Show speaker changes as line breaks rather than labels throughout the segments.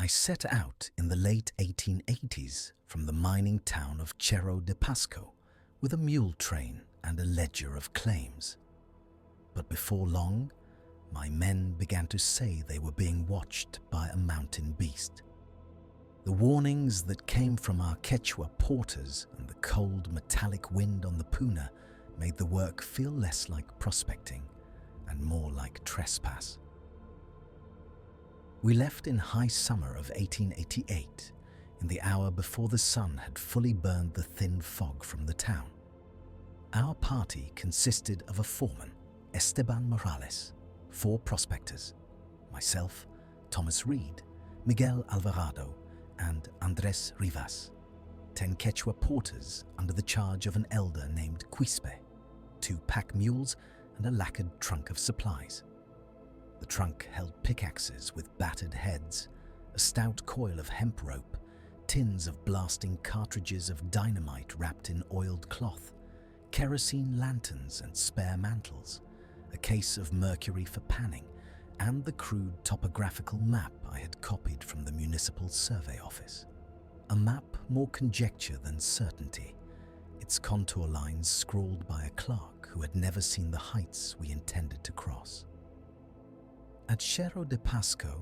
I set out in the late 1880s from the mining town of Cerro de Pasco with a mule train and a ledger of claims. But before long, my men began to say they were being watched by a mountain beast. The warnings that came from our Quechua porters and the cold metallic wind on the Puna made the work feel less like prospecting and more like trespass. We left in high summer of 1888, in the hour before the sun had fully burned the thin fog from the town. Our party consisted of a foreman, Esteban Morales, 4 prospectors, myself, Thomas Reed, Miguel Alvarado, and Andres Rivas, 10 Quechua porters under the charge of an elder named Quispe, 2 pack mules, and a lacquered trunk of supplies. The trunk held pickaxes with battered heads, a stout coil of hemp rope, tins of blasting cartridges of dynamite wrapped in oiled cloth, kerosene lanterns and spare mantles, a case of mercury for panning, and the crude topographical map I had copied from the municipal survey office. A map more conjecture than certainty, its contour lines scrawled by a clerk who had never seen the heights we intended to cross. At Cerro de Pasco,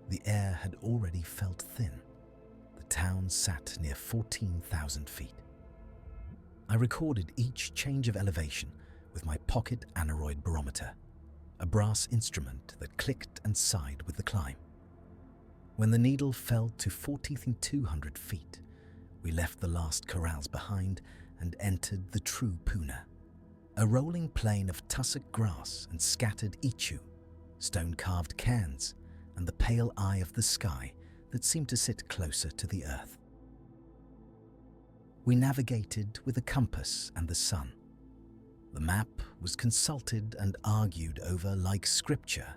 the air had already felt thin. The town sat near 14,000 feet. I recorded each change of elevation with my pocket aneroid barometer, a brass instrument that clicked and sighed with the climb. When the needle fell to 4,200 feet, we left the last corrals behind and entered the true Puna, a rolling plain of tussock grass and scattered ichu, stone-carved cairns, and the pale eye of the sky that seemed to sit closer to the earth. We navigated with a compass and the sun. The map was consulted and argued over like scripture.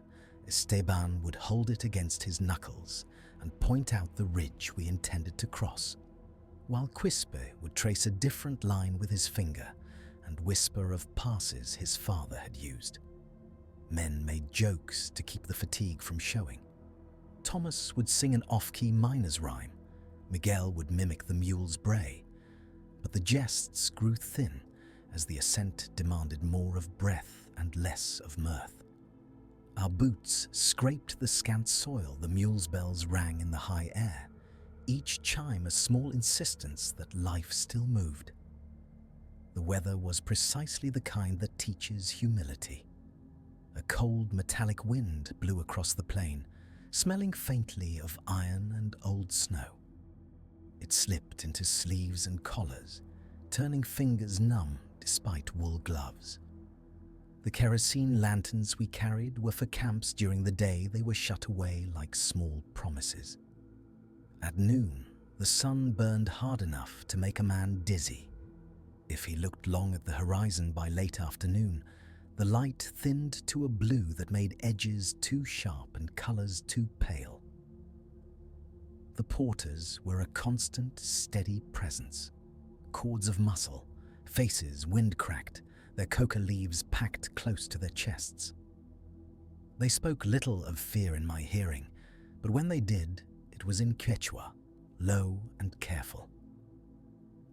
Esteban would hold it against his knuckles and point out the ridge we intended to cross, while Quispe would trace a different line with his finger and whisper of passes his father had used. Men made jokes to keep the fatigue from showing. Thomas would sing an off-key miner's rhyme. Miguel would mimic the mule's bray. But the jests grew thin as the ascent demanded more of breath and less of mirth. Our boots scraped the scant soil, the mule's bells rang in the high air, each chime a small insistence that life still moved. The weather was precisely the kind that teaches humility. A cold metallic wind blew across the plain, smelling faintly of iron and old snow. It slipped into sleeves and collars, turning fingers numb despite wool gloves. The kerosene lanterns we carried were for camps during the day. They were shut away like small promises. At noon, the sun burned hard enough to make a man dizzy. If he looked long at the horizon by late afternoon, the light thinned to a blue that made edges too sharp and colors too pale. The porters were a constant, steady presence. Cords of muscle, faces wind-cracked, their coca leaves packed close to their chests. They spoke little of fear in my hearing, but when they did, it was in Quechua, low and careful.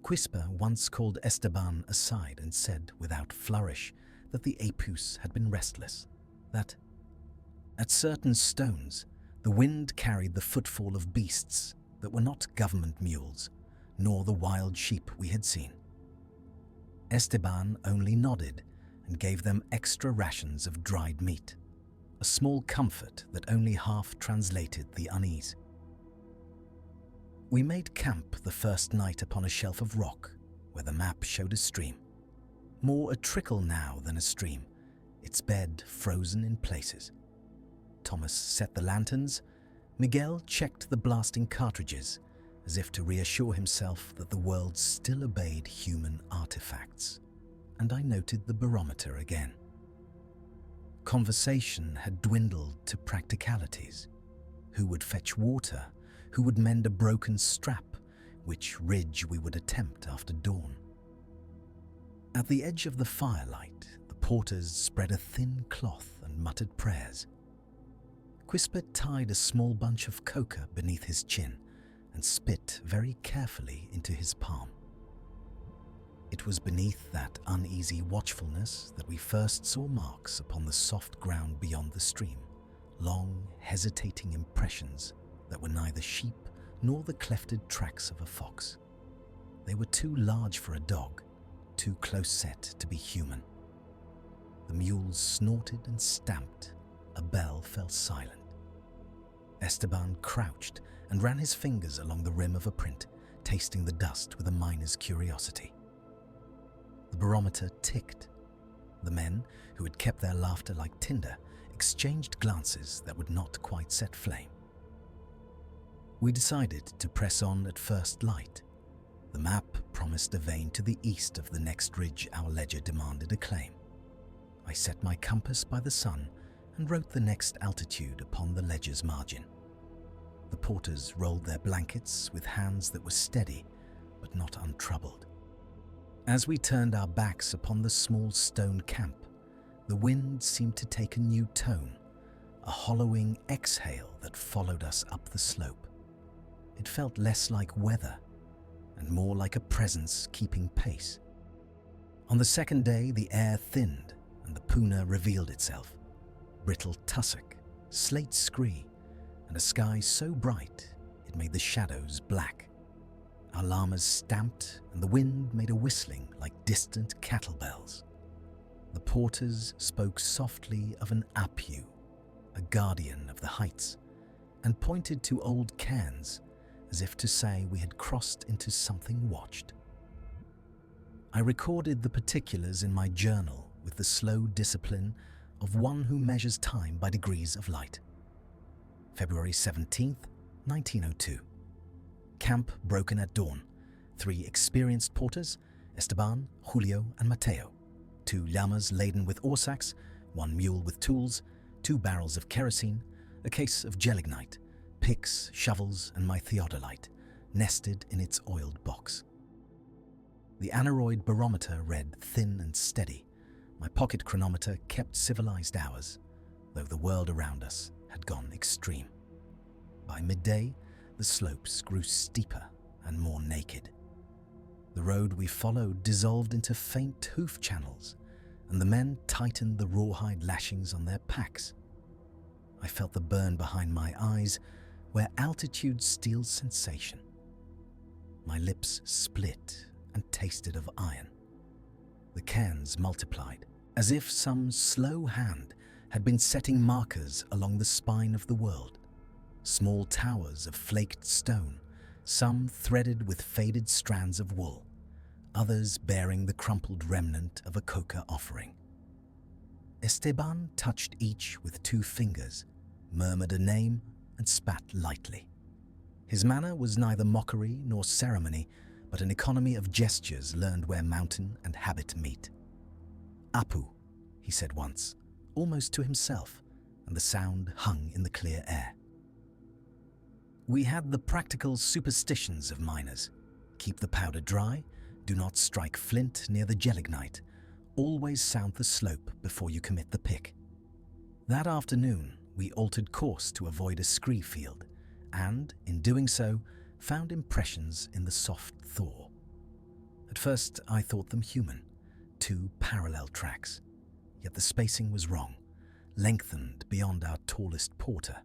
Quispe once called Esteban aside and said, without flourish, that the apus had been restless, that at certain stones the wind carried the footfall of beasts that were not government mules, nor the wild sheep we had seen. Esteban only nodded and gave them extra rations of dried meat, a small comfort that only half translated the unease. We made camp the first night upon a shelf of rock where the map showed a stream. More a trickle now than a stream, its bed frozen in places. Thomas set the lanterns. Miguel checked the blasting cartridges, as if to reassure himself that the world still obeyed human artifacts. And I noted the barometer again. Conversation had dwindled to practicalities. Who would fetch water? Who would mend a broken strap? Which ridge we would attempt after dawn? At the edge of the firelight, the porters spread a thin cloth and muttered prayers. Quisper tied a small bunch of coca beneath his chin and spit very carefully into his palm. It was beneath that uneasy watchfulness that we first saw marks upon the soft ground beyond the stream, long, hesitating impressions that were neither sheep nor the clefted tracks of a fox. They were too large for a dog, too close set to be human. The mules snorted and stamped. A bell fell silent. Esteban crouched and ran his fingers along the rim of a print, tasting the dust with a miner's curiosity. The barometer ticked. The men, who had kept their laughter like tinder, exchanged glances that would not quite set flame. We decided to press on at first light. The map promised a vein to the east of the next ridge our ledger demanded a claim. I set my compass by the sun and wrote the next altitude upon the ledger's margin. The porters rolled their blankets with hands that were steady but not untroubled. As we turned our backs upon the small stone camp, the wind seemed to take a new tone, a hollowing exhale that followed us up the slope. It felt less like weather and more like a presence keeping pace. On the second day, the air thinned and the puna revealed itself. Brittle tussock, slate scree, and a sky so bright it made the shadows black. Our llamas stamped and the wind made a whistling like distant cattle bells. The porters spoke softly of an apu, a guardian of the heights, and pointed to old cairns as if to say we had crossed into something watched. I recorded the particulars in my journal with the slow discipline of one who measures time by degrees of light. February 17th, 1902. Camp broken at dawn. 3 experienced porters, Esteban, Julio, and Mateo. 2 llamas laden with ore sacks, 1 mule with tools, 2 barrels of kerosene, a case of gelignite, picks, shovels, and my theodolite, nested in its oiled box. The aneroid barometer read thin and steady. My pocket chronometer kept civilized hours, though the world around us had gone extreme. By midday, the slopes grew steeper and more naked. The road we followed dissolved into faint hoof channels, and the men tightened the rawhide lashings on their packs. I felt the burn behind my eyes where altitude steals sensation. My lips split and tasted of iron. The cairns multiplied, as if some slow hand had been setting markers along the spine of the world. Small towers of flaked stone, some threaded with faded strands of wool, others bearing the crumpled remnant of a coca offering. Esteban touched each with 2 fingers, murmured a name, and spat lightly. His manner was neither mockery nor ceremony, but an economy of gestures learned where mountain and habit meet. "Apu," he said once, almost to himself, and the sound hung in the clear air. We had the practical superstitions of miners. Keep the powder dry, do not strike flint near the gelignite, always sound the slope before you commit the pick. That afternoon, we altered course to avoid a scree field, and, in doing so, found impressions in the soft thaw. At first, I thought them human, 2 parallel tracks, yet the spacing was wrong, lengthened beyond our tallest porter.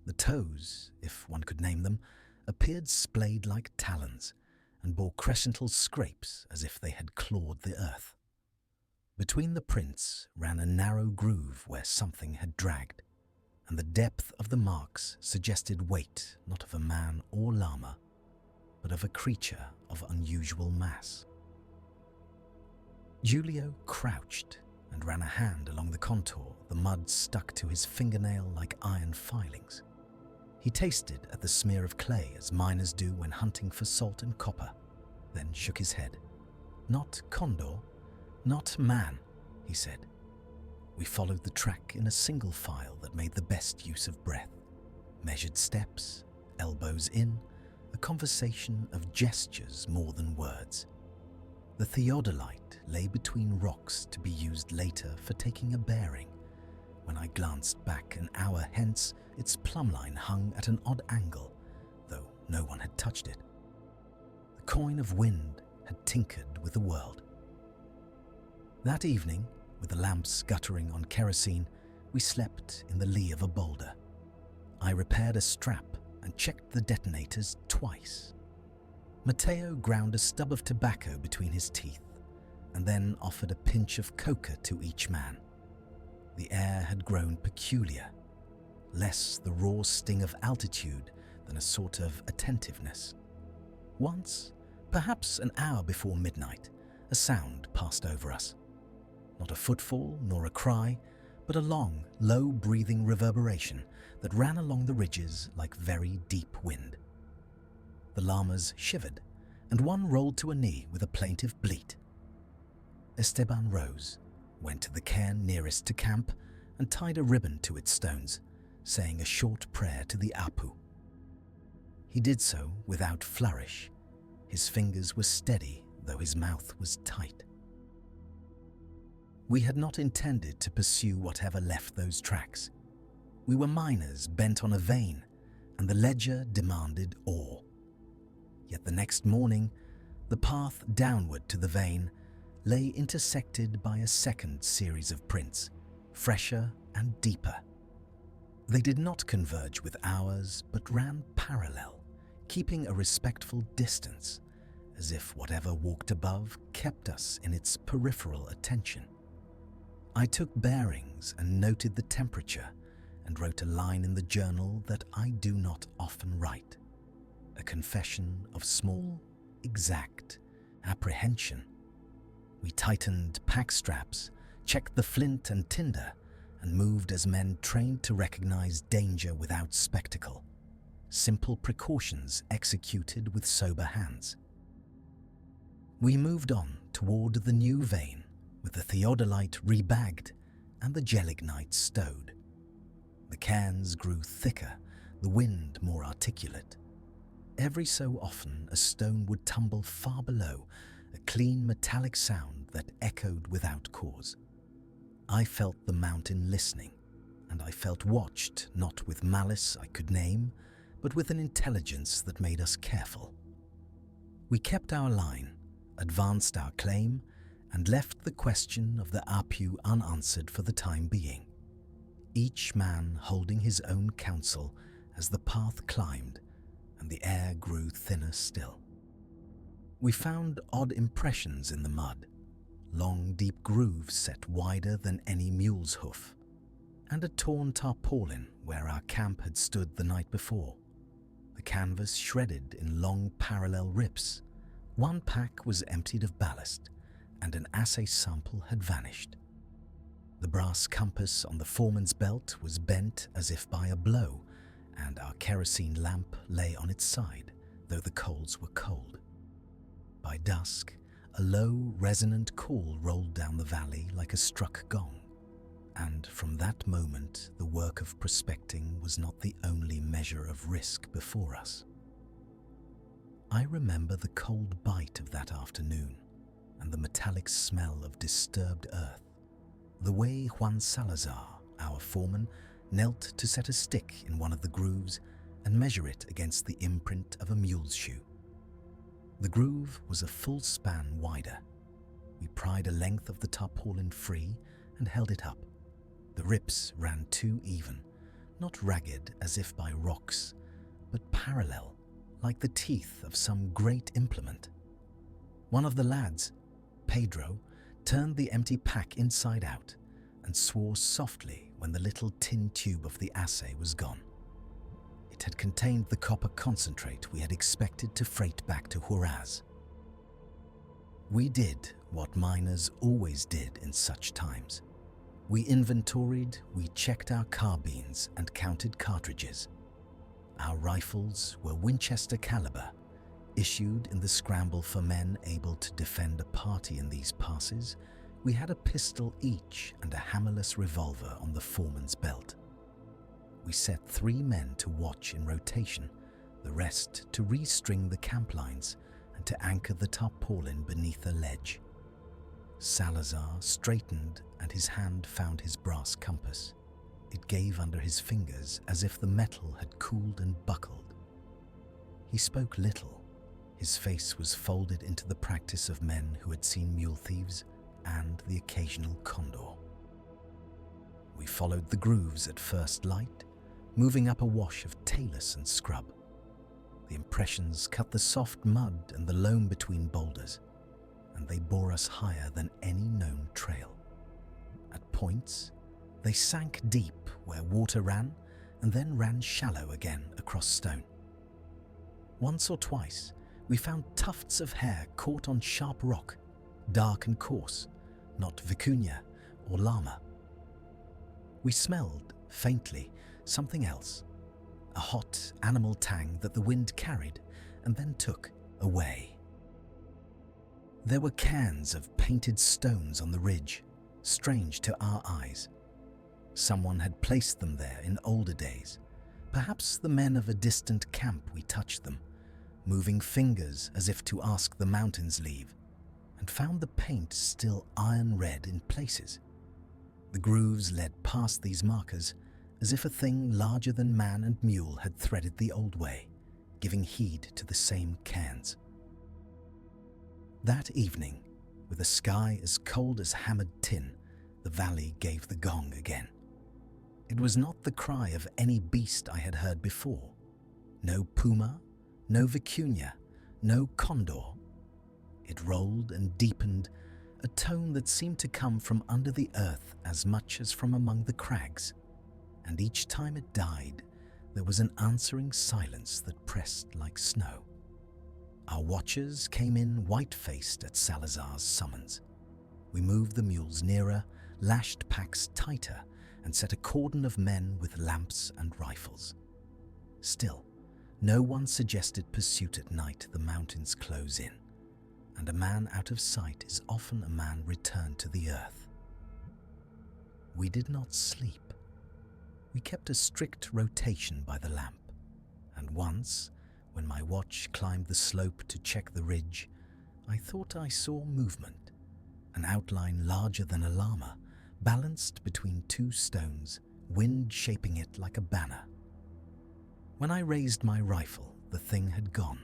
The toes, if one could name them, appeared splayed like talons and bore crescental scrapes as if they had clawed the earth. Between the prints ran a narrow groove where something had dragged, and the depth of the marks suggested weight not of a man or llama, but of a creature of unusual mass. Julio crouched and ran a hand along the contour, the mud stuck to his fingernail like iron filings. He tasted at the smear of clay as miners do when hunting for salt and copper, then shook his head. "Not condor, not man," he said. We followed the track in a single file that made the best use of breath. Measured steps, elbows in, a conversation of gestures more than words. The theodolite lay between rocks to be used later for taking a bearing, When I glanced back an hour hence, its plumbline hung at an odd angle, though no one had touched it. The coin of wind had tinkered with the world. That evening, with the lamps guttering on kerosene, we slept in the lee of a boulder. I repaired a strap and checked the detonators twice. Matteo ground a stub of tobacco between his teeth and then offered a pinch of coca to each man. The air had grown peculiar, less the raw sting of altitude than a sort of attentiveness. Once, perhaps an hour before midnight, a sound passed over us. Not a footfall nor a cry, but a long, low-breathing reverberation that ran along the ridges like very deep wind. The llamas shivered, and one rolled to a knee with a plaintive bleat. Esteban rose, went to the cairn nearest to camp, and tied a ribbon to its stones, saying a short prayer to the Apu. He did so without flourish. His fingers were steady, though his mouth was tight. We had not intended to pursue whatever left those tracks. We were miners bent on a vein, and the ledger demanded ore. Yet the next morning, the path downward to the vein lay intersected by a second series of prints, fresher and deeper. They did not converge with ours, but ran parallel, keeping a respectful distance, as if whatever walked above kept us in its peripheral attention. I took bearings and noted the temperature and wrote a line in the journal that I do not often write, a confession of small, exact apprehension. We tightened pack straps, checked the flint and tinder, and moved as men trained to recognize danger without spectacle. Simple precautions executed with sober hands. We moved on toward the new vein, with the theodolite rebagged and the gelignite stowed. The cairns grew thicker, the wind more articulate. Every so often a stone would tumble far below, a clean metallic sound that echoed without cause. I felt the mountain listening, and I felt watched not with malice I could name, but with an intelligence that made us careful. We kept our line, advanced our claim, and left the question of the Apu unanswered for the time being, each man holding his own counsel as the path climbed and the air grew thinner still. We found odd impressions in the mud, long deep grooves set wider than any mule's hoof, and a torn tarpaulin where our camp had stood the night before. The canvas shredded in long parallel rips. One pack was emptied of ballast, and an assay sample had vanished. The brass compass on the foreman's belt was bent as if by a blow, and our kerosene lamp lay on its side, though the coals were cold. By dusk, a low, resonant call rolled down the valley like a struck gong, and from that moment the work of prospecting was not the only measure of risk before us. I remember the cold bite of that afternoon and the metallic smell of disturbed earth, the way Juan Salazar, our foreman, knelt to set a stick in one of the grooves and measure it against the imprint of a mule's shoe. The groove was a full span wider. We pried a length of the tarpaulin free and held it up. The rips ran too even, not ragged as if by rocks, but parallel, like the teeth of some great implement. One of the lads, Pedro, turned the empty pack inside out and swore softly when the little tin tube of the assay was gone. It had contained the copper concentrate we had expected to freight back to Huaraz. We did what miners always did in such times. We inventoried, we checked our carbines and counted cartridges. Our rifles were Winchester caliber, issued in the scramble for men able to defend a party in these passes. We had a pistol each and a hammerless revolver on the foreman's belt. We set 3 men to watch in rotation, the rest to restring the camp lines and to anchor the tarpaulin beneath a ledge. Salazar straightened and his hand found his brass compass. It gave under his fingers as if the metal had cooled and buckled. He spoke little. His face was folded into the practice of men who had seen mule thieves and the occasional condor. We followed the grooves at first light, moving up a wash of talus and scrub. The impressions cut the soft mud and the loam between boulders, and they bore us higher than any known trail. At points, they sank deep where water ran and then ran shallow again across stone. Once or twice, we found tufts of hair caught on sharp rock, dark and coarse, not vicuña or llama. We smelled, faintly, something else, a hot animal tang that the wind carried and then took away. There were cairns of painted stones on the ridge, strange to our eyes. Someone had placed them there in older days. Perhaps the men of a distant camp. We touched them, moving fingers as if to ask the mountains leave, and found the paint still iron red in places. The grooves led past these markers as if a thing larger than man and mule had threaded the old way, giving heed to the same cairns. That evening, with a sky as cold as hammered tin, the valley gave the gong again. It was not the cry of any beast I had heard before. No puma, no vicuña, no condor. It rolled and deepened, a tone that seemed to come from under the earth as much as from among the crags, and each time it died, there was an answering silence that pressed like snow. Our watchers came in white-faced at Salazar's summons. We moved the mules nearer, lashed packs tighter, and set a cordon of men with lamps and rifles. Still, no one suggested pursuit at night. The mountains close in, and a man out of sight is often a man returned to the earth. We did not sleep. We kept a strict rotation by the lamp, and once, when my watch climbed the slope to check the ridge, I thought I saw movement, an outline larger than a llama, balanced between two stones, wind shaping it like a banner. When I raised my rifle, the thing had gone,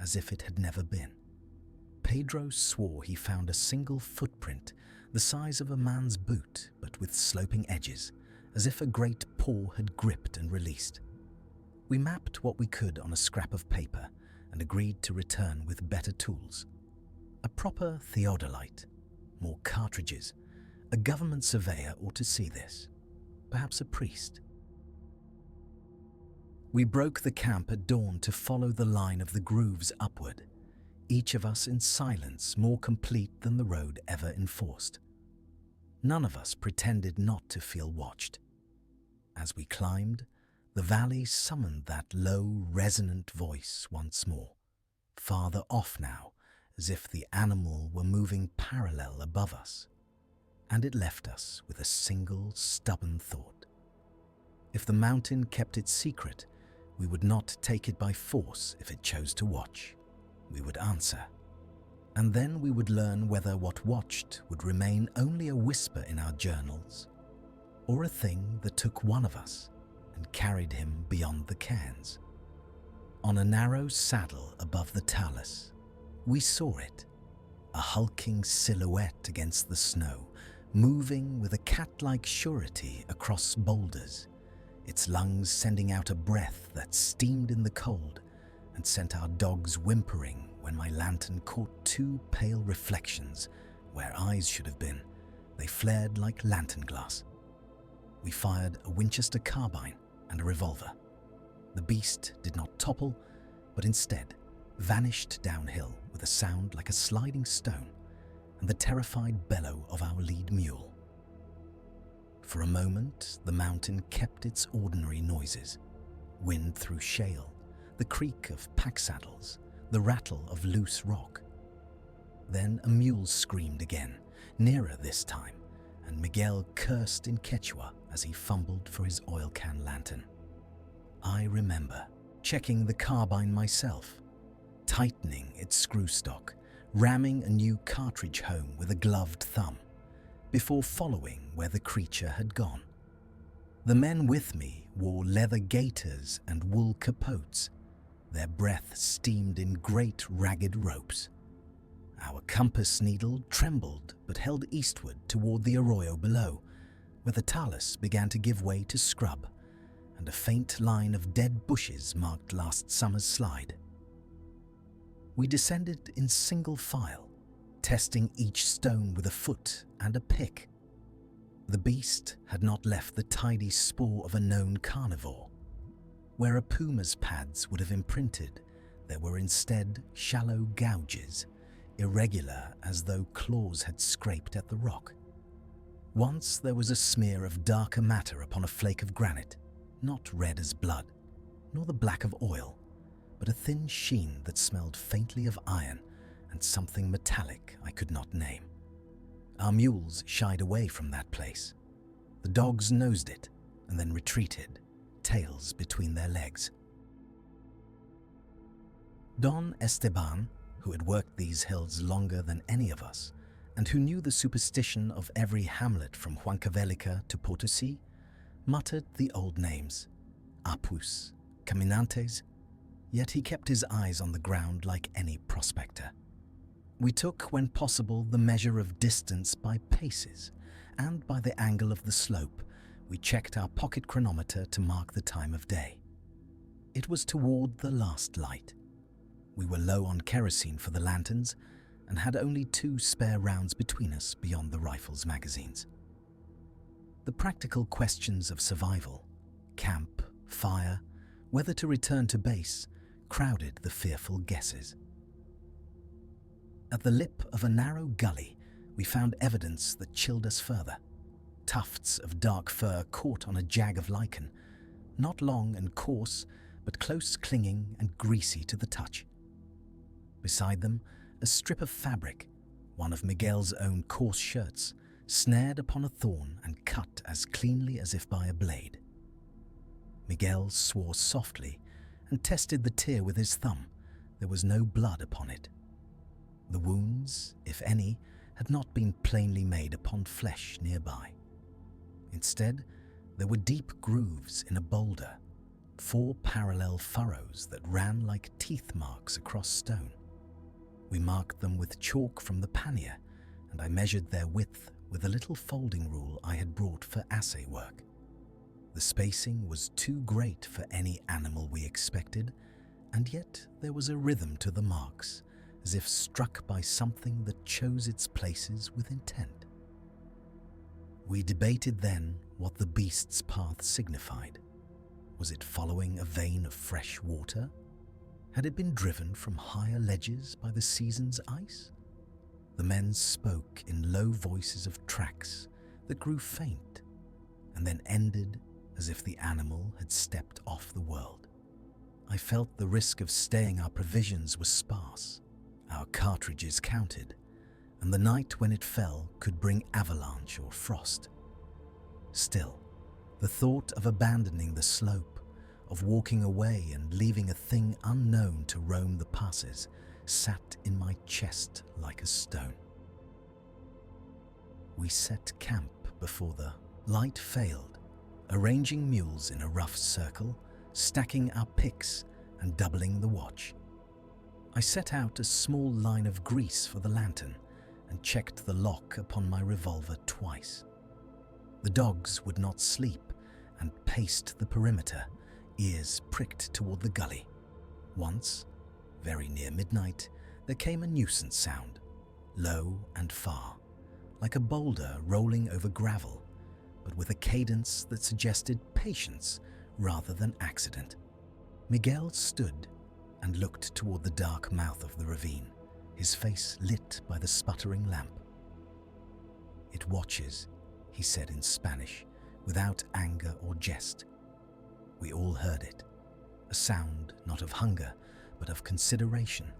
as if it had never been. Pedro swore he found a single footprint, the size of a man's boot, but with sloping edges, as if a great paw had gripped and released. We mapped what we could on a scrap of paper and agreed to return with better tools. A proper theodolite, more cartridges. A government surveyor ought to see this. Perhaps a priest. We broke the camp at dawn to follow the line of the grooves upward, each of us in silence, more complete than the road ever enforced. None of us pretended not to feel watched. As we climbed, the valley summoned that low, resonant voice once more, farther off now, as if the animal were moving parallel above us. And it left us with a single stubborn thought. If the mountain kept its secret, we would not take it by force. If it chose to watch, we would answer. And then we would learn whether what watched would remain only a whisper in our journals, or a thing that took one of us and carried him beyond the cairns. On a narrow saddle above the talus, we saw it, a hulking silhouette against the snow, moving with a cat-like surety across boulders, its lungs sending out a breath that steamed in the cold and sent our dogs whimpering when my lantern caught two pale reflections where eyes should have been. They flared like lantern glass. We fired a Winchester carbine and a revolver. The beast did not topple, but instead vanished downhill with a sound like a sliding stone and the terrified bellow of our lead mule. For a moment, the mountain kept its ordinary noises. Wind through shale, the creak of pack saddles, the rattle of loose rock. Then a mule screamed again, nearer this time, and Miguel cursed in Quechua as he fumbled for his oil can lantern. I remember checking the carbine myself, tightening its screw stock, ramming a new cartridge home with a gloved thumb, before following where the creature had gone. The men with me wore leather gaiters and wool capotes. Their breath steamed in great ragged ropes. Our compass needle trembled but held eastward toward the arroyo below, where the talus began to give way to scrub, and a faint line of dead bushes marked last summer's slide. We descended in single file, testing each stone with a foot and a pick. The beast had not left the tidy spoor of a known carnivore. Where a puma's pads would have imprinted, there were instead shallow gouges, irregular as though claws had scraped at the rock. Once there was a smear of darker matter upon a flake of granite, not red as blood, nor the black of oil, but a thin sheen that smelled faintly of iron and something metallic I could not name. Our mules shied away from that place. The dogs nosed it and then retreated, tails between their legs. Don Esteban, who had worked these hills longer than any of us, and who knew the superstition of every hamlet from Huancavelica to Potosí, muttered the old names, Apus, Caminantes, yet he kept his eyes on the ground like any prospector. We took, when possible, the measure of distance by paces, and by the angle of the slope, we checked our pocket chronometer to mark the time of day. It was toward the last light. We were low on kerosene for the lanterns, and had only 2 spare rounds between us beyond the rifle's magazines. The practical questions of survival, camp, fire, whether to return to base, crowded the fearful guesses. At the lip of a narrow gully, we found evidence that chilled us further. Tufts of dark fur caught on a jag of lichen, not long and coarse, but close clinging and greasy to the touch. Beside them, a strip of fabric, one of Miguel's own coarse shirts, snared upon a thorn and cut as cleanly as if by a blade. Miguel swore softly and tested the tear with his thumb. There was no blood upon it. The wounds, if any, had not been plainly made upon flesh nearby. Instead, there were deep grooves in a boulder, 4 parallel furrows that ran like teeth marks across stone. We marked them with chalk from the pannier, and I measured their width with a little folding rule I had brought for assay work. The spacing was too great for any animal we expected, and yet there was a rhythm to the marks, as if struck by something that chose its places with intent. We debated then what the beast's path signified. Was it following a vein of fresh water? Had it been driven from higher ledges by the season's ice? The men spoke in low voices of tracks that grew faint and then ended as if the animal had stepped off the world. I felt the risk of staying our provisions was sparse, our cartridges counted, and the night when it fell could bring avalanche or frost. Still, the thought of abandoning the slope, of walking away and leaving a thing unknown to roam the passes, sat in my chest like a stone. We set camp before the light failed, arranging mules in a rough circle, stacking our picks and doubling the watch. I set out a small line of grease for the lantern and checked the lock upon my revolver twice. The dogs would not sleep and paced the perimeter, ears pricked toward the gully. Once, very near midnight, there came a nuisance sound, low and far, like a boulder rolling over gravel, but with a cadence that suggested patience rather than accident. Miguel stood and looked toward the dark mouth of the ravine, his face lit by the sputtering lamp. "It watches," he said in Spanish, without anger or jest. We all heard it, a sound not of hunger, but of consideration,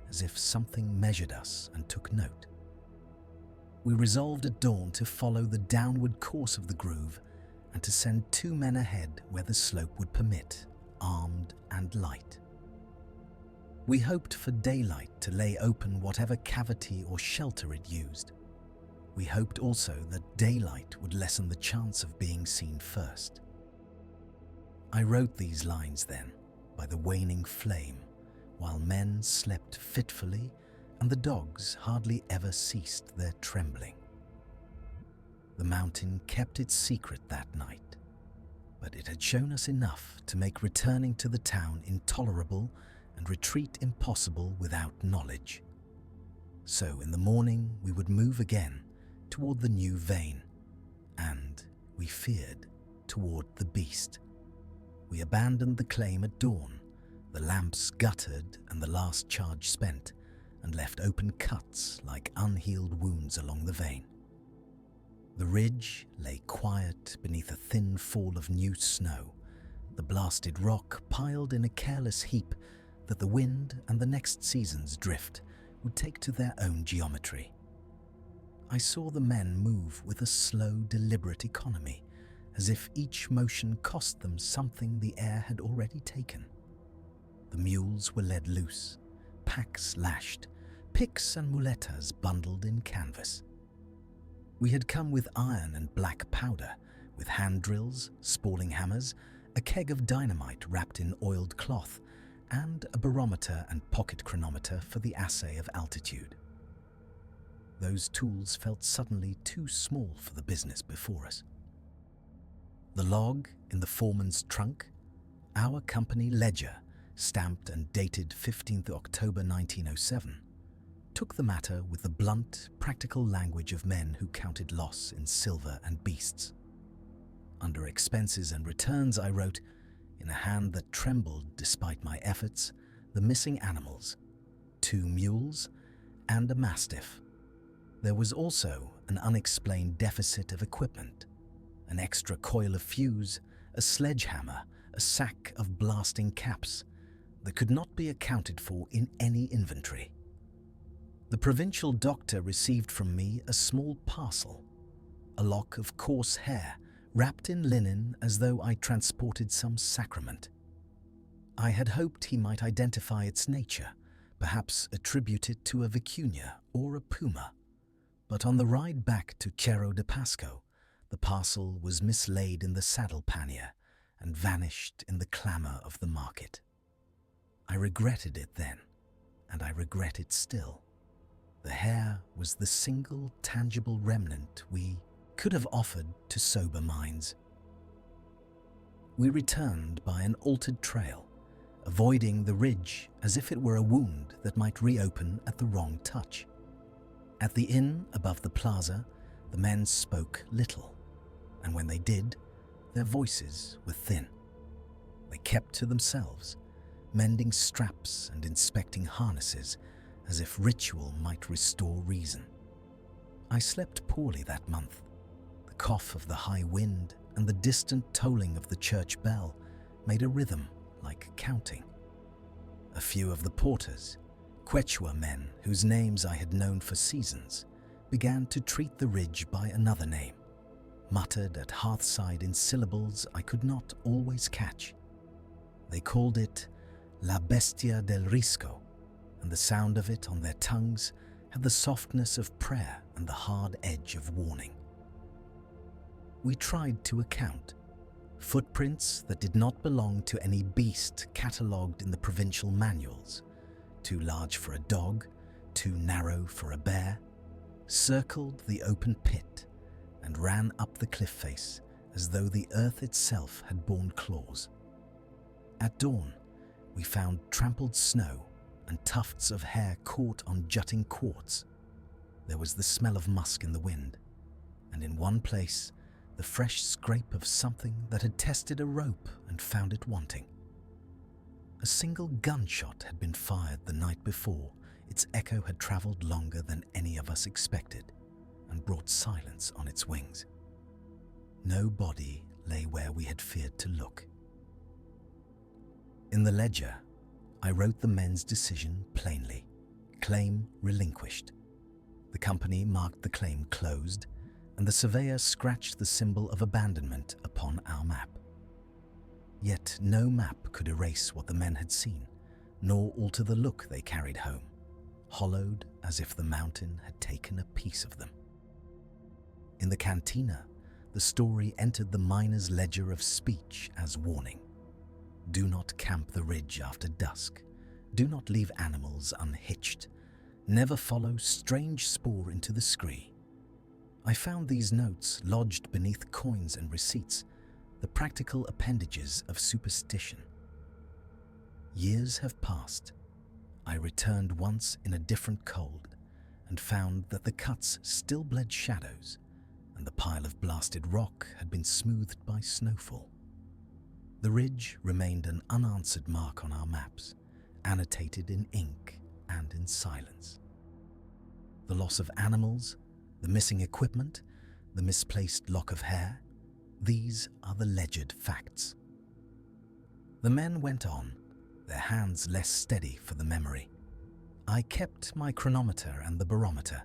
as if something measured us and took note. We resolved at dawn to follow the downward course of the groove and to send 2 men ahead where the slope would permit, armed and light. We hoped for daylight to lay open whatever cavity or shelter it used. We hoped also that daylight would lessen the chance of being seen first. I wrote these lines then, by the waning flame, while men slept fitfully and the dogs hardly ever ceased their trembling. The mountain kept its secret that night, but it had shown us enough to make returning to the town intolerable and retreat impossible without knowledge. So in the morning we would move again toward the new vein, and, we feared, toward the beast. We abandoned the claim at dawn, the lamps guttered and the last charge spent, and left open cuts like unhealed wounds along the vein. The ridge lay quiet beneath a thin fall of new snow, the blasted rock piled in a careless heap that the wind and the next season's drift would take to their own geometry. I saw the men move with a slow, deliberate economy, as if each motion cost them something the air had already taken. The mules were led loose, packs lashed, picks and muletas bundled in canvas. We had come with iron and black powder, with hand drills, spalling hammers, a keg of dynamite wrapped in oiled cloth, and a barometer and pocket chronometer for the assay of altitude. Those tools felt suddenly too small for the business before us. The log in the foreman's trunk, our company ledger, stamped and dated 15th October 1907, took the matter with the blunt, practical language of men who counted loss in silver and beasts. Under expenses and returns, I wrote, in a hand that trembled despite my efforts, the missing animals, 2 mules and a mastiff. There was also an unexplained deficit of equipment, an extra coil of fuse, a sledgehammer, a sack of blasting caps that could not be accounted for in any inventory. The provincial doctor received from me a small parcel, a lock of coarse hair wrapped in linen as though I transported some sacrament. I had hoped he might identify its nature, perhaps attribute it to a vicuña or a puma. But on the ride back to Cerro de Pasco, the parcel was mislaid in the saddle pannier and vanished in the clamour of the market. I regretted it then, and I regret it still. The hair was the single tangible remnant we could have offered to sober minds. We returned by an altered trail, avoiding the ridge as if it were a wound that might reopen at the wrong touch. At the inn above the plaza, the men spoke little, and when they did, their voices were thin. They kept to themselves, mending straps and inspecting harnesses as if ritual might restore reason. I slept poorly that month. The cough of the high wind and the distant tolling of the church bell made a rhythm like counting. A few of the porters, Quechua men whose names I had known for seasons, began to treat the ridge by another name, muttered at hearthside in syllables I could not always catch. They called it La Bestia del Risco, and the sound of it on their tongues had the softness of prayer and the hard edge of warning. We tried to account. Footprints that did not belong to any beast catalogued in the provincial manuals, too large for a dog, too narrow for a bear, circled the open pit and ran up the cliff face as though the earth itself had borne claws. At dawn, we found trampled snow and tufts of hair caught on jutting quartz. There was the smell of musk in the wind, and in one place, the fresh scrape of something that had tested a rope and found it wanting. A single gunshot had been fired the night before. Its echo had travelled longer than any of us expected and brought silence on its wings. No body lay where we had feared to look. In the ledger, I wrote the men's decision plainly. Claim relinquished. The company marked the claim closed, and the surveyor scratched the symbol of abandonment upon our map. Yet no map could erase what the men had seen, nor alter the look they carried home, hollowed as if the mountain had taken a piece of them. In the cantina, the story entered the miner's ledger of speech as warning. Do not camp the ridge after dusk. Do not leave animals unhitched. Never follow strange spoor into the scree. I found these notes lodged beneath coins and receipts, the practical appendages of superstition. Years have passed. I returned once in a different cold and found that the cuts still bled shadows and the pile of blasted rock had been smoothed by snowfall. The ridge remained an unanswered mark on our maps, annotated in ink and in silence. The loss of animals, the missing equipment, the misplaced lock of hair, these are the ledgered facts. The men went on, their hands less steady for the memory. I kept my chronometer and the barometer,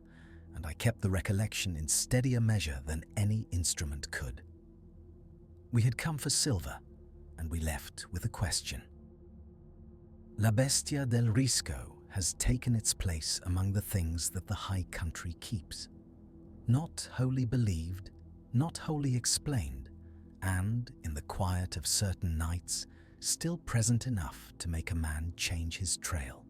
and I kept the recollection in steadier measure than any instrument could. We had come for silver, and we left with a question. La Bestia del Risco has taken its place among the things that the high country keeps. Not wholly believed, not wholly explained, and, in the quiet of certain nights, still present enough to make a man change his trail.